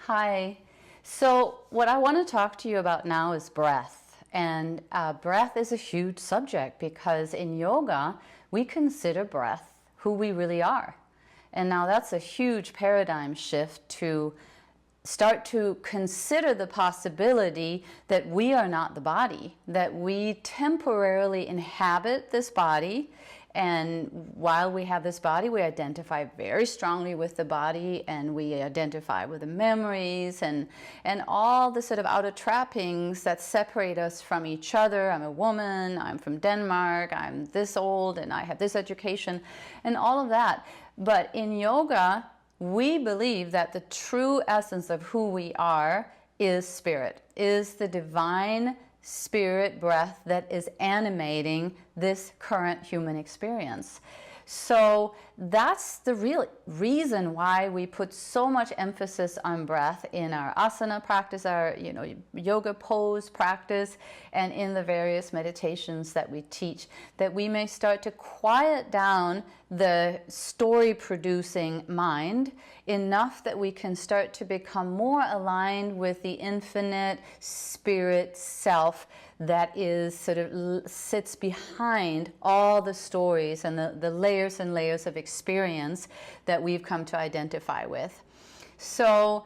Hi. So what I want to talk to you about now is breath. And breath is a huge subject because in yoga, we consider breath who we really are. And now that's a huge paradigm shift to start to consider the possibility that we are not the body, that we temporarily inhabit this body. And while we have this body, we identify very strongly with the body, and we identify with the memories and all the sort of outer trappings that separate us from each other. I'm a woman, I'm from Denmark, I'm this old, and I have this education, and all of that. But in yoga, we believe that the true essence of who we are is spirit, is the divine spirit breath that is animating this current human experience. So that's the real reason why we put so much emphasis on breath in our asana practice, our yoga pose practice, and in the various meditations that we teach, that we may start to quiet down the story-producing mind enough that we can start to become more aligned with the infinite spirit self that is sort of sits behind all the stories and the layers and layers of experience that we've come to identify with. So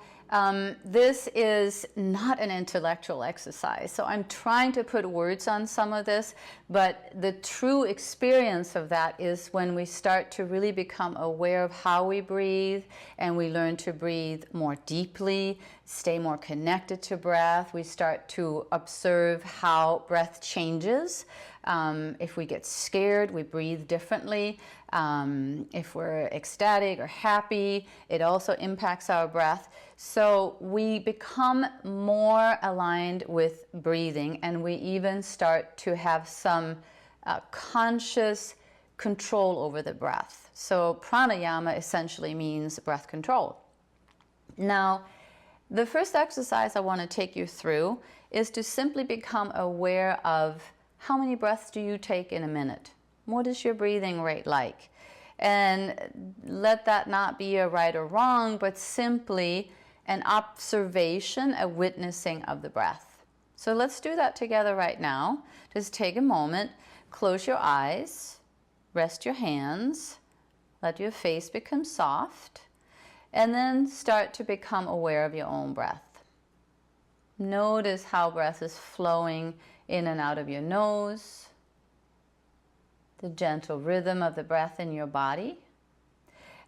this is not an intellectual exercise. So I'm trying to put words on some of this, but the true experience of that is when we start to really become aware of how we breathe, and we learn to breathe more deeply, stay more connected to breath. We start to observe how breath changes. If we get scared, we breathe differently. If we're ecstatic or happy, it also impacts our breath. So we become more aligned with breathing, and we even start to have some conscious control over the breath. So pranayama essentially means breath control. Now, the first exercise I want to take you through is to simply become aware of how many breaths do you take in a minute? What is your breathing rate like? And let that not be a right or wrong, but simply an observation, a witnessing of the breath. So let's do that together right now. Just take a moment, close your eyes, rest your hands, let your face become soft, and then start to become aware of your own breath. Notice how breath is flowing in and out of your nose, the gentle rhythm of the breath in your body.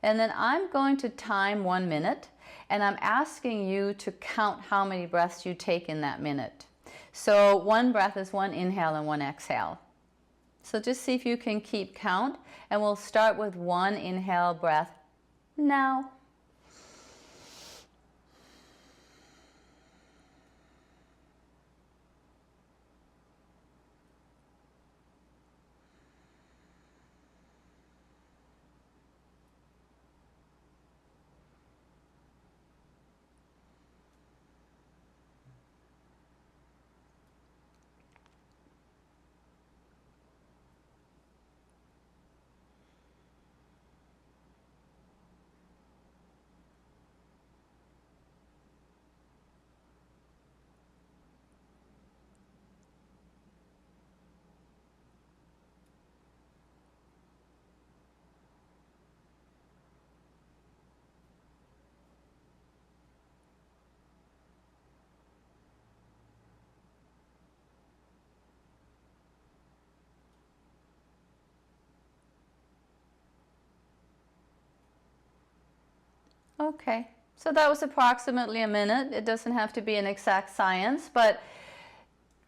And then I'm going to time 1 minute, and I'm asking you to count how many breaths you take in that minute. So 1 breath is 1 inhale and 1 exhale. So just see if you can keep count, and we'll start with 1 inhale breath now. Okay, so that was approximately a minute. It doesn't have to be an exact science, but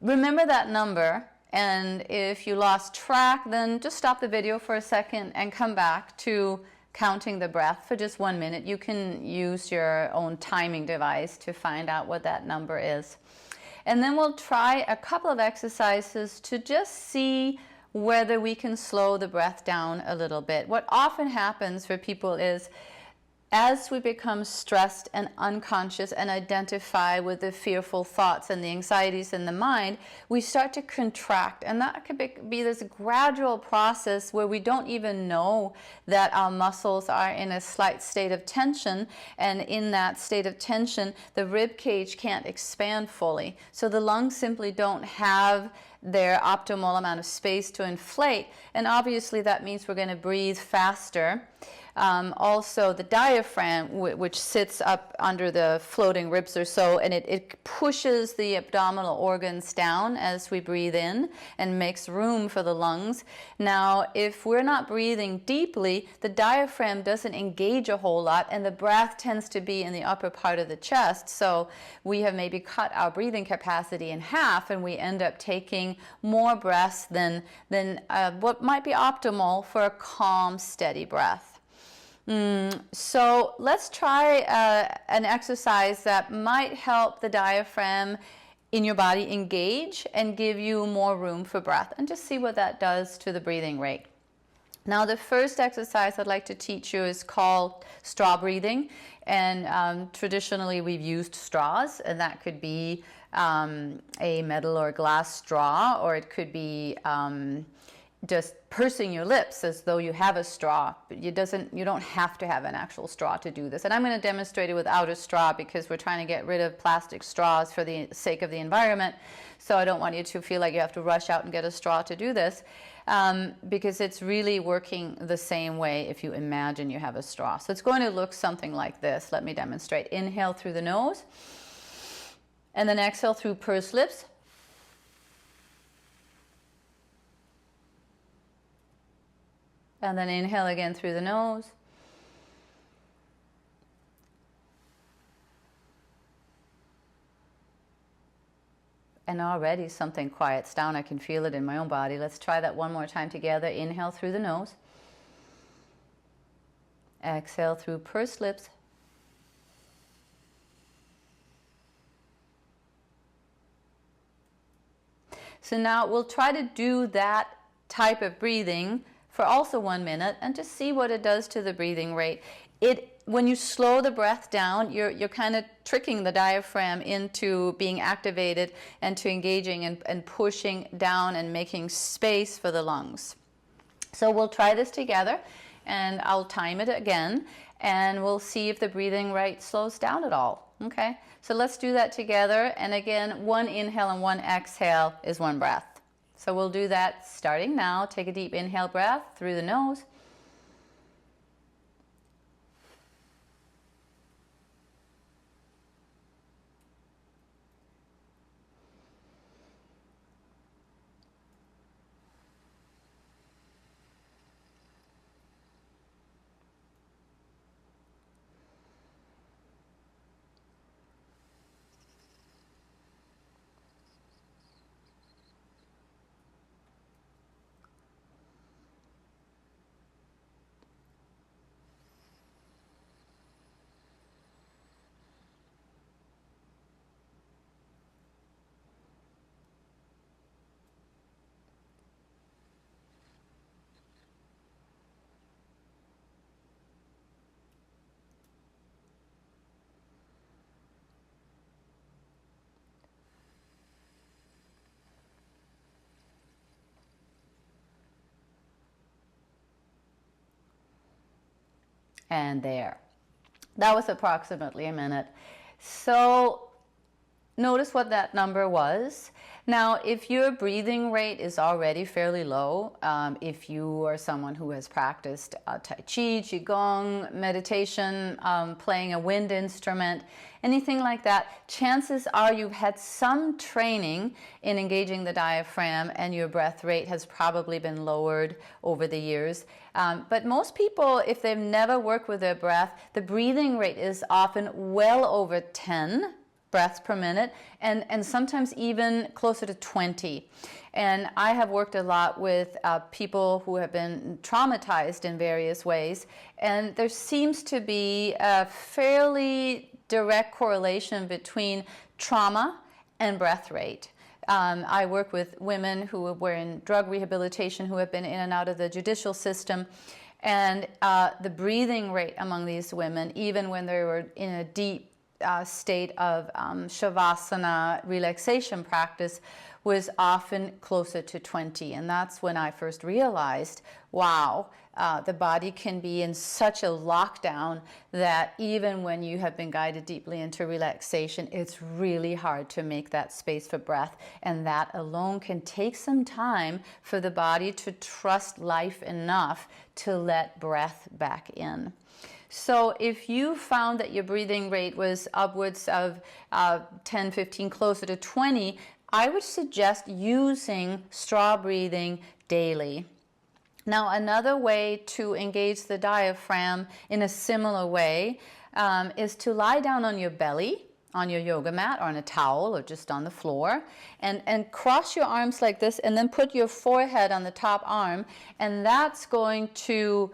remember that number. And if you lost track, then just stop the video for a second and come back to counting the breath for just 1 minute. You can use your own timing device to find out what that number is. And then we'll try a couple of exercises to just see whether we can slow the breath down a little bit. What often happens for people is as we become stressed and unconscious and identify with the fearful thoughts and the anxieties in the mind, we start to contract. And that could be this gradual process where we don't even know that our muscles are in a slight state of tension. And in that state of tension, the rib cage can't expand fully. So the lungs simply don't have their optimal amount of space to inflate. And obviously that means we're going to breathe faster. Also the diaphragm, which sits up under the floating ribs or so, and it pushes the abdominal organs down as we breathe in and makes room for the lungs. Now, if we're not breathing deeply, the diaphragm doesn't engage a whole lot, and the breath tends to be in the upper part of the chest. So we have maybe cut our breathing capacity in half, and we end up taking more breaths than what might be optimal for a calm, steady breath. So let's try an exercise that might help the diaphragm in your body engage and give you more room for breath, and just see what that does to the breathing rate. Now, the first exercise I'd like to teach you is called straw breathing, and traditionally we've used straws, and that could be a metal or glass straw, or it could be just pursing your lips as though you have a straw. But you don't have to have an actual straw to do this. And I'm going to demonstrate it without a straw because we're trying to get rid of plastic straws for the sake of the environment. So I don't want you to feel like you have to rush out and get a straw to do this, because it's really working the same way if you imagine you have a straw. So it's going to look something like this. Let me demonstrate. Inhale through the nose, and then exhale through pursed lips. And then inhale again through the nose. And already something quiets down. I can feel it in my own body. Let's try that one more time together. Inhale through the nose. Exhale through pursed lips. So now we'll try to do that type of breathing for also 1 minute and just see what it does to the breathing rate. When you slow the breath down, you're kind of tricking the diaphragm into being activated and to engaging and pushing down and making space for the lungs. So we'll try this together, and I'll time it again, and we'll see if the breathing rate slows down at all. Okay, so let's do that together. And again, 1 inhale and 1 exhale is 1 breath. So we'll do that starting now. Take a deep inhale breath through the nose. And there. That was approximately a minute. So notice what that number was. Now, if your breathing rate is already fairly low, if you are someone who has practiced Tai Chi, Qigong, meditation, playing a wind instrument, anything like that, chances are you've had some training in engaging the diaphragm and your breath rate has probably been lowered over the years. But most people, if they've never worked with their breath, the breathing rate is often well over 10 breaths per minute, and sometimes even closer to 20. And I have worked a lot with people who have been traumatized in various ways, and there seems to be a fairly direct correlation between trauma and breath rate. I work with women who were in drug rehabilitation, who have been in and out of the judicial system, And the breathing rate among these women, even when they were in a deep state of shavasana relaxation practice, was often closer to 20. And that's when I first realized, wow, the body can be in such a lockdown that even when you have been guided deeply into relaxation, it's really hard to make that space for breath. And that alone can take some time for the body to trust life enough to let breath back in. So if you found that your breathing rate was upwards of 10, 15, closer to 20, I would suggest using straw breathing daily. Now, another way to engage the diaphragm in a similar way is to lie down on your belly, on your yoga mat or on a towel or just on the floor, and cross your arms like this, and then put your forehead on the top arm, and that's going to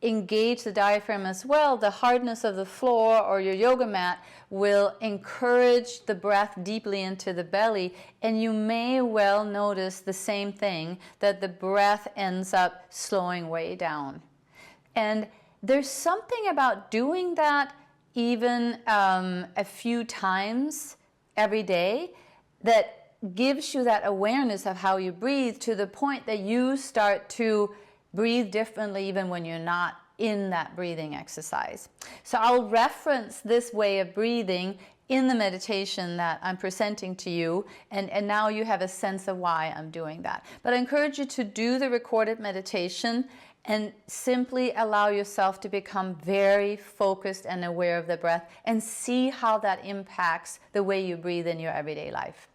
engage the diaphragm as well. The hardness of the floor or your yoga mat will encourage the breath deeply into the belly, and you may well notice the same thing, that the breath ends up slowing way down. And there's something about doing that even a few times every day that gives you that awareness of how you breathe, to the point that you start to breathe differently even when you're not in that breathing exercise. So I'll reference this way of breathing in the meditation that I'm presenting to you, and now you have a sense of why I'm doing that. But I encourage you to do the recorded meditation and simply allow yourself to become very focused and aware of the breath, and see how that impacts the way you breathe in your everyday life.